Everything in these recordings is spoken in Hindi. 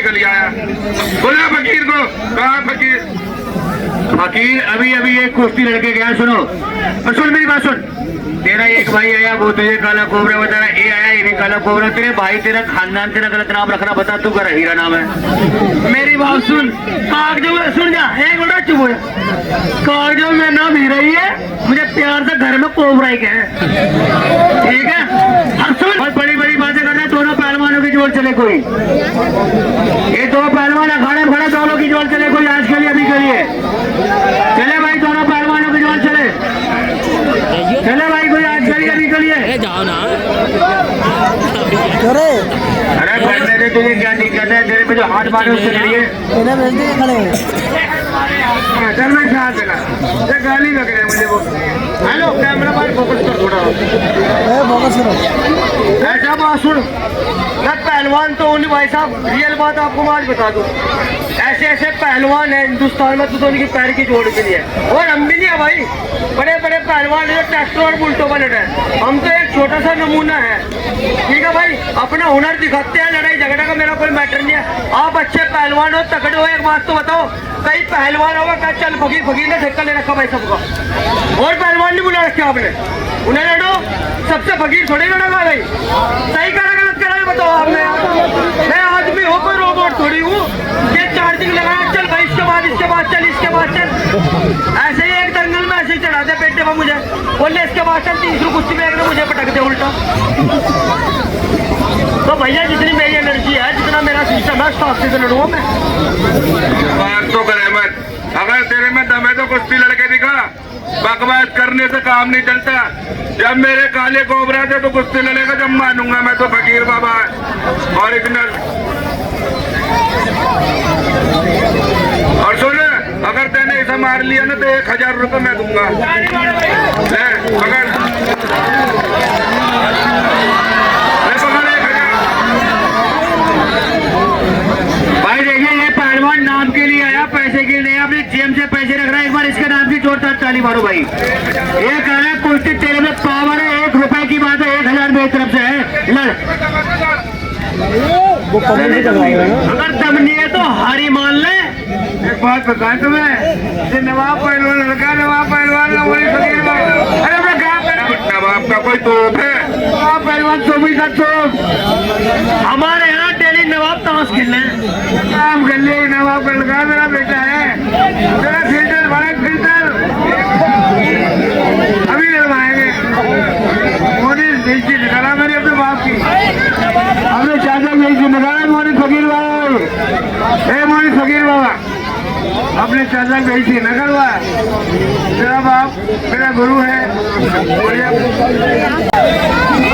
निकल आया। बोला फकीर को, कहा फकीर? फकीर अभी अभी एक कुश्ती लड़के गया। सुनो और सुन मेरी बात सुन। तेरा एक भाई आया, वो तुझे काला कोबरा बता रहा, ये आया ये भी काला कोबरा। तेरे भाई तेरा खानदान तेरा गलत नाम रखना, बता तू कर हीरा नाम है। मेरी बात सुन, कागजों में सुन जा, एक बड़ा चुप हो जा। कागजों में नाम हीरा ही है, मुझे प्यार से घर में कोबरा ही कहे, ठीक है? अब सुन, बहुत बड़ी बड़ी बातें करना। दोनों पहलवानों की जोड़ चले कोई, ये दो पहलवान अखाड़े में खड़े, दोनों की जोड़ चले कोई आज के लिए अभी के लिए। चले भाई दोनों पहलवानों की जोड़ चले, चले भाई कोई आज के लिए अभी के लिए। जाओ ना। अरे बैठने दे, तुझे क्या दिक्कत है? तेरे पे जो हाथ मारे उसके लिए चल मैं साथ देना, ये गाली लग रही है मुझे वो। हेलो कैमरा मैन, फोकस कर थोड़ा, फोकस करो। ऐसा बात सुन, मैं पहलवान तो हूँ भाई साहब, रियल बात आपको मैं आज बता दूं। ऐसे ऐसे पहलवान है हिंदुस्तान में तो उनकी पैर की जोड़ के लिए, और हम भी नहीं है भाई। बड़े बड़े पहलवान है ट्रैक्टर और बुलटो पर लड़े, हम तो एक छोटा सा नमूना है, ठीक है भाई? अपना हुनर दिखाते हैं, लड़ाई झगड़ा का मेरा कोई मैटर नहीं है। आप अच्छे पहलवान हो, तगड़े हो, एक बात तो बताओ, कई पहलवान होगा क्या? चल फकीर फकीर ने ठेका ले रखा भाई सबका, और पहलवान नहीं बुला रखे आपने, उन्हें लड़ो, सबसे फकीर थोड़ी लड़ेगा भाई। सही करा गलत करा बताओ आपने? मैं आदमी हूँ, कोई रोबोट थोड़ी हूँ। ये चार्जिंग लगाया, चल भाई इसके बाद चल, इसके बाद चल, ऐसे ही एक दंगल में ऐसे ही चढ़ा दे पेटे में मुझे, बोले इसके बाद चल, तीसरी कुश्ती में एक ने मुझे पटक दे उल्टा। तो भैया जितनी मेरी एनर्जी है, जितना मेरा सिस्टम है, स्टॉक से लड़ूंगा मैं। बात तो करे मत, अगर तेरे में दम है तो कुश्ती लड़के दिखा, बकवास करने से काम नहीं चलता। जब मेरे काले कोबरा थे तो कुश्ती लड़ेगा, जब मानूंगा मैं तो फकीर बाबा ओरिजिनल। और सुन, अगर तेने इसे मार लिया ना तो 1000 रुपये मैं दूंगा। ले पकड़, भाई देखिए ये पहलवान नाम के लिए आया, पैसे के लिए अपने जेब से पैसे रख रहा है। एक बार इसके नाम की जोरदार ताली मारो भाई। ये कह रहा है कुश्ती तेरे में पावर है, 1 रुपए की बात है, 1000 मेरी तरफ से है, लड़। अगर दम नहीं है तो हारी मान ले। एक बात बताएं तुम्हें, ये नवाब पहलवान लड़का, नवाब पहलवान ना वही फकीर बाबा। अरे मैं क्या नवाब का कोई तोप है? नवाब पहलवान चौबीस का तोप, हमारे यहाँ डेली नवाब ताश खेलने काम कर लिए। नवाब का लड़का मेरा बेटा है, मेरा फिल्टर बड़ा फिल्टर अभी लगवाएंगे। मोदी बेइज्जती निकाला मेरी अपने बाप की, हमने चाचा बेइज्जती निकाला। मोदी फकीर बाबा, हे मोदी फकीर बाबा, अपने चाचा बेइज्जती न करवा। मेरा बाप मेरा गुरु है।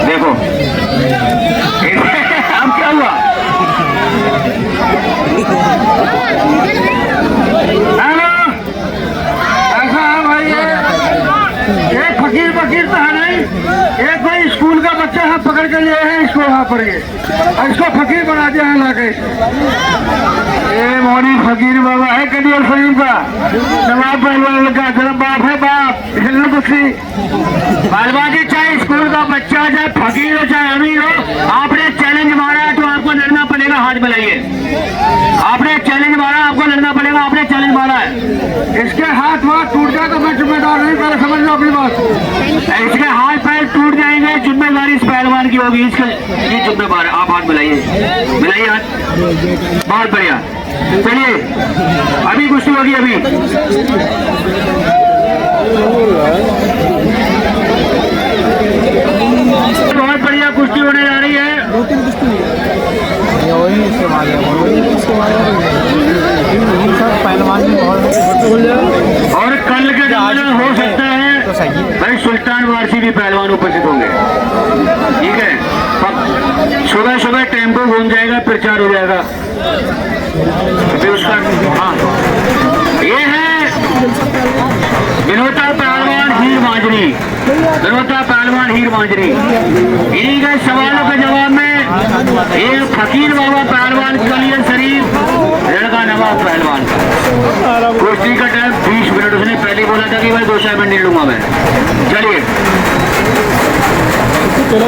देखो अब क्या हुआ? हेलो, ऐसा है भाई, ये फकीर फकीर तो है नहीं, एक भाई स्कूल का बच्चा है पकड़ के लिए है इसको वहाँ पर, ये और इसको फकीर बना दिया है लाके। ये मोदी फकीर बाबा है कदियल शरीफ का, नवाब पहलवान लड़का, तेरा बाप है बाप, खेलना कुश्ती। बालबाजी चाहे स्कूल का बच्चा हो, चाहे फकीर हो, चाहे अमीर हो, आपने चैलेंज मारा है तो आपको लड़ना पड़ेगा। हाथ मिलाइए। आपने चैलेंज मारा, आपको लड़ना पड़ेगा। आपने चैलेंज मारा है, इसके हाथ वाथ टूट जाए तो मैं जिम्मेदार नहीं, पहले समझ लो अपनी बात। इसके हाथ पैर टूट जाएंगे, जिम्मेदारी इस पहलवान की होगी। इसके ये जिम्मेदार, आप हाथ मिलाइए, मिलाइए हाथ, बहुत बढ़िया। चलिए अभी कुश्ती होगी अभी। बहुत बढ़िया कुश्ती होने जा रही है। और कल के दिन में हो सकता है भाई सुल्तान वारसी भी पहलवान उपस्थित होंगे, ठीक है? सुबह सुबह टेम्पो घूम जाएगा, प्रचार हो जाएगा अभी उसका। हाँ, ये है विनोता पहलवान हीर मांझरी, विनोता पहलवान हीर मांझरी। इन्हीं के सवालों के जवाब में ये फकीर बाबा पहलवान कलियर शरीफ लड़का नवाब पहलवान का कुश्ती का टाइम 20 मिनट। उसने पहले बोला था कि भाई 2-4 मिनट लूंगा मैं। चलिए चलो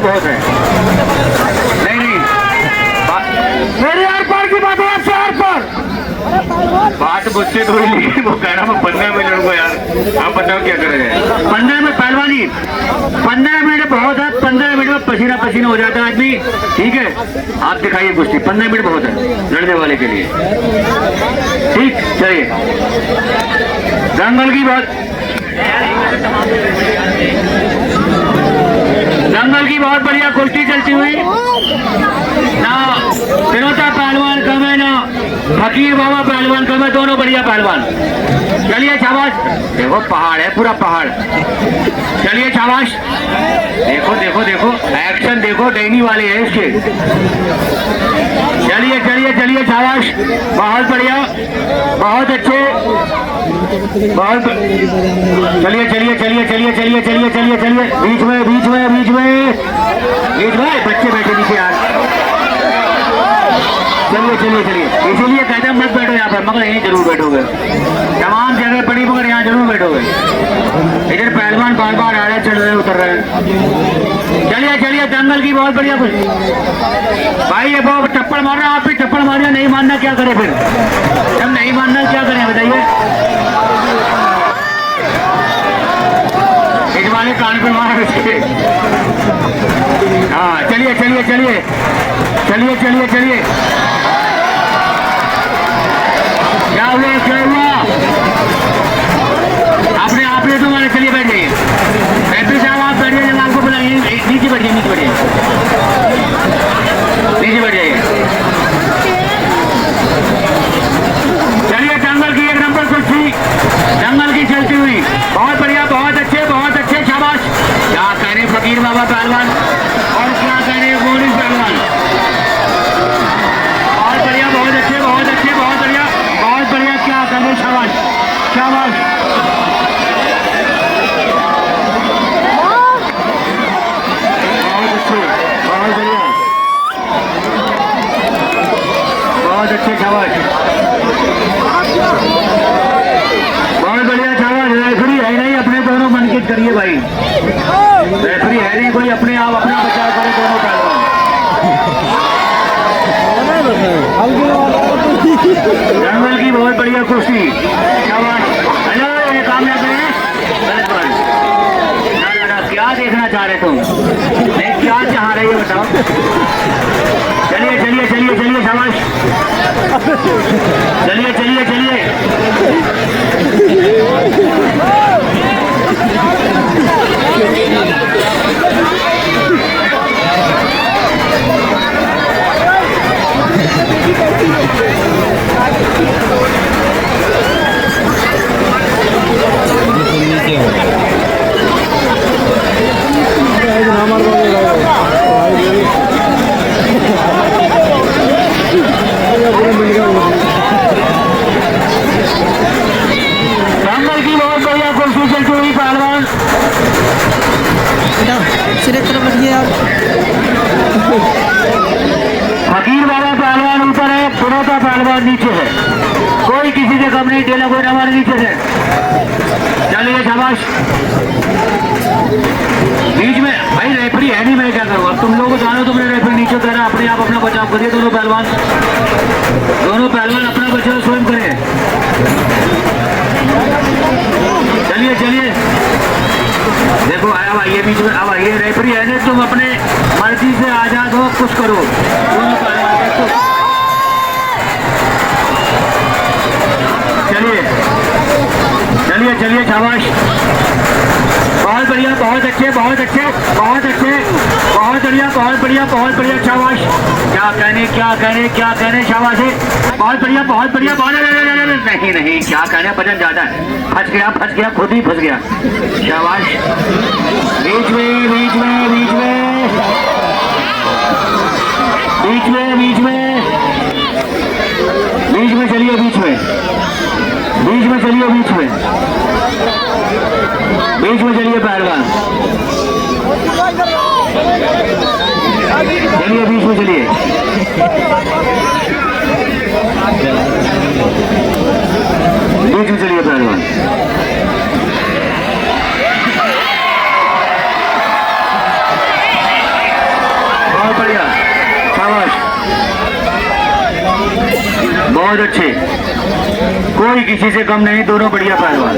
बहुत है। नहीं नहीं मेरे आर पार की बात है, आपसे आर पार। बात मुझसे थोड़ी लिखी, वो कह रहा मैं 15 में लड़ूंगा यार। आप बताओ क्या करेंगे 15 में पहलवानी। 15 मिनट बहुत है, 15 मिनट में पसीना पसीना हो जाता है आदमी। ठीक है, आप दिखाइए कुश्ती, 15 मिनट बहुत है लड़ने वाले के लिए। ठीक, चलिए। दंगल की बात, दंगल की बहुत बढ़िया कुश्ती चलती हुई ना। तिरोता पहलवान कम है ना फकीर बाबा पहलवान कम है, दोनों बढ़िया पहलवान। चलिए शाबाश। देखो पहाड़ है, पूरा पहाड़। चलिए शाबाश। देखो देखो देखो एक्शन देखो, डैनी वाले हैं इसके। चलिए चलिए चलिए शाबाश, बहुत बढ़िया, बहुत अच्छे, बहुत। चलिए चलिए चलिए चलिए चलिए चलिए चलिए चलिए, बीच में बीच में बीच में बीच में बच्चे बैठे नीचे यार। चलिए चलिए चलिए, इसीलिए कहते हैं मत बैठो यहाँ पर, मगर यहीं जरूर बैठोगे। तमाम जगह पड़ी मगर यहाँ जरूर बैठोगे। इधर पहलवान बार बार आ रहे हैं, चढ़ रहे हैं, उतर रहे हैं। चलिए चलिए, दंगल की बहुत बढ़िया कुछ भाई। ये बहुत टप्पड़ मार रहा है, आप भी टप्पड़ मारिए। नहीं मानना क्या करें फिर, जब नहीं मानना क्या करें बताइए। इस वाले कान पे मारा इसके। हाँ चलिए चलिए चलिए चलिए चलिए चलिए। क्या हुआ क्या हुआ, आपने आपने तो मारे। चलिए बैठ जाइए, एमपी साहब आप बैठ जाइए, आपको बुलाइए। नीचे बैठिए, नीचे बैठिए, नीचे बैठ जाइए। चलिए, दंगल की एक नंबर कुर्सी, दंगल की चलती हुई बहुत बढ़िया, बहुत अच्छे, बहुत अच्छे, शाबाश। क्या कह रहे फकीर बाबा पहलवान और क्या कह रहे मोनिस पहलवान, बहुत बढ़िया, बहुत अच्छे, बहुत अच्छे, बहुत बढ़िया, बहुत बढ़िया। क्या कह रहे, शाबाश शाबाश। बहुत अच्छे, बहुत बढ़िया, बहुत अच्छे, शाबाश, बहुत बढ़िया, शाबाश। रेफरी है नहीं, अपने दोनों मनकित करिए भाई। रेफरी है नहीं कोई, अपने आप अपना बचाव करे दोनों पहलवान। जंगल की बहुत बढ़िया कुश्ती, शाबाश। हेलो, ये कामयाब है, गलत बात। ना ना ना, क्या देखना चाह रहे तुम, नहीं क्या चाह रहे हो बताओ। चलिए चलिए चलिए चलिए, शाबाश। चलिए चलिए चलिए। दंगल की बहुत बढ़िया कुर्सी चलती हुई पहलवान। सिरे तरफ बढ़िए आप। फकीर बाबा पहलवान ऊपर है, पुरोता पहलवान नीचे है। कोई किसी से कम नहीं, टेला कोई हमारे नीचे है। चलिए शाबाश। बीच में भाई रेफरी है नहीं, मैं क्या करूँ। अब तुम लोगों को जानो, तुमने रेफरी नीचे कह रहा, अपने आप अपना बचाव करिए। दोनों पहलवान अपना बचाव स्वयं करें। चलिए चलिए, देखो अब आइए बीच में, अब आइए। रेफरी है नहीं, तुम अपने मर्जी से आजाद हो, कुछ करो। दोनों पहलवान चलिए चलिए चलिए, शाबाश, बहुत बढ़िया, बहुत अच्छे, बहुत अच्छे, बहुत अच्छे, बहुत बढ़िया, बहुत बढ़िया, बहुत बढ़िया, शाबाश। क्या कहने क्या कहने क्या कहने, शाबाश है, बहुत बढ़िया, बहुत बढ़िया, बहुत नहीं नहीं, क्या कहने, वजन ज्यादा है। फंस गया, खुद ही फंस गया। शाबाश। बीच में बीच में बीच में बीच में बीच में बीच में चलिए, बीच में बीच में चलिए, बीच में बीच में चलिए पहलवान। चलिए बीच में चलिए। बीच में चलिए पहलवान। बहुत अच्छे, कोई किसी से कम नहीं, दोनों बढ़िया पहलवान,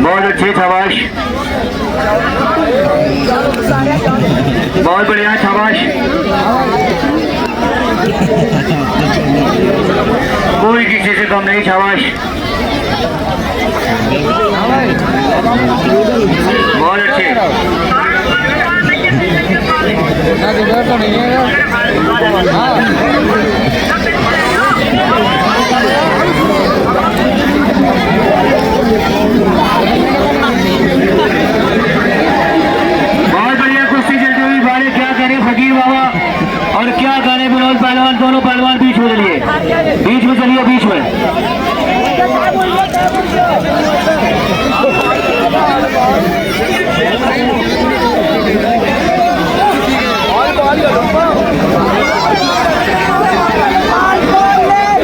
बहुत अच्छे, शाबाश, बहुत बढ़िया, शाबाश, कोई किसी से कम नहीं, शाबाश, बहुत अच्छे, बहुत बढ़िया कुश्ती चलती हुई बारे, क्या करें फकीर बाबा और क्या करें विनोद पहलवान, दोनों पहलवान बीच में चलिए, बीच में चलिए, बीच में,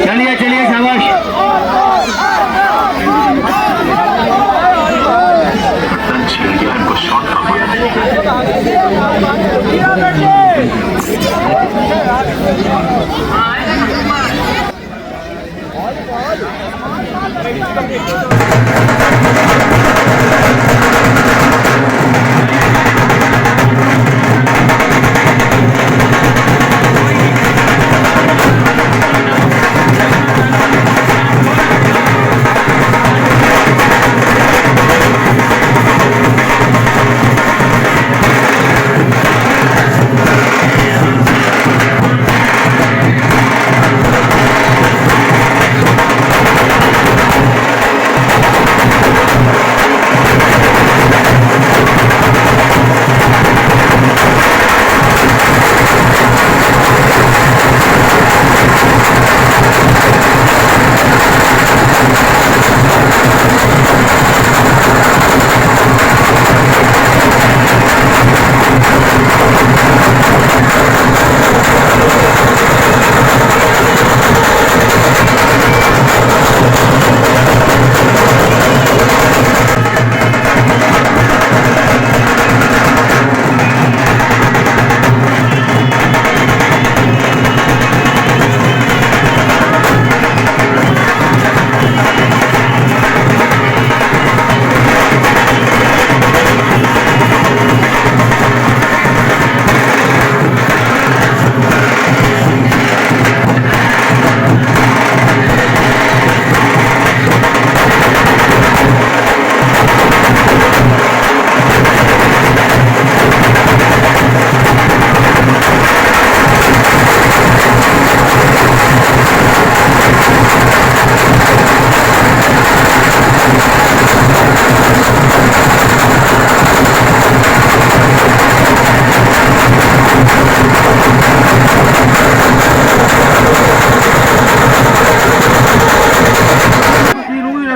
चलिए चलिए, शाबाश,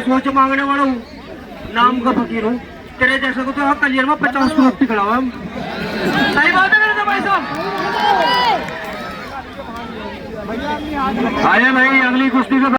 सोच मांगने वाला हूँ, नाम का फकीर हूँ, तेरे जैसे को तो यहाँ कलियर में 50 करोड़ खड़ा हुआ। सही बात है मेरे भाई साहब। आइए भाई, अगली कुश्ती का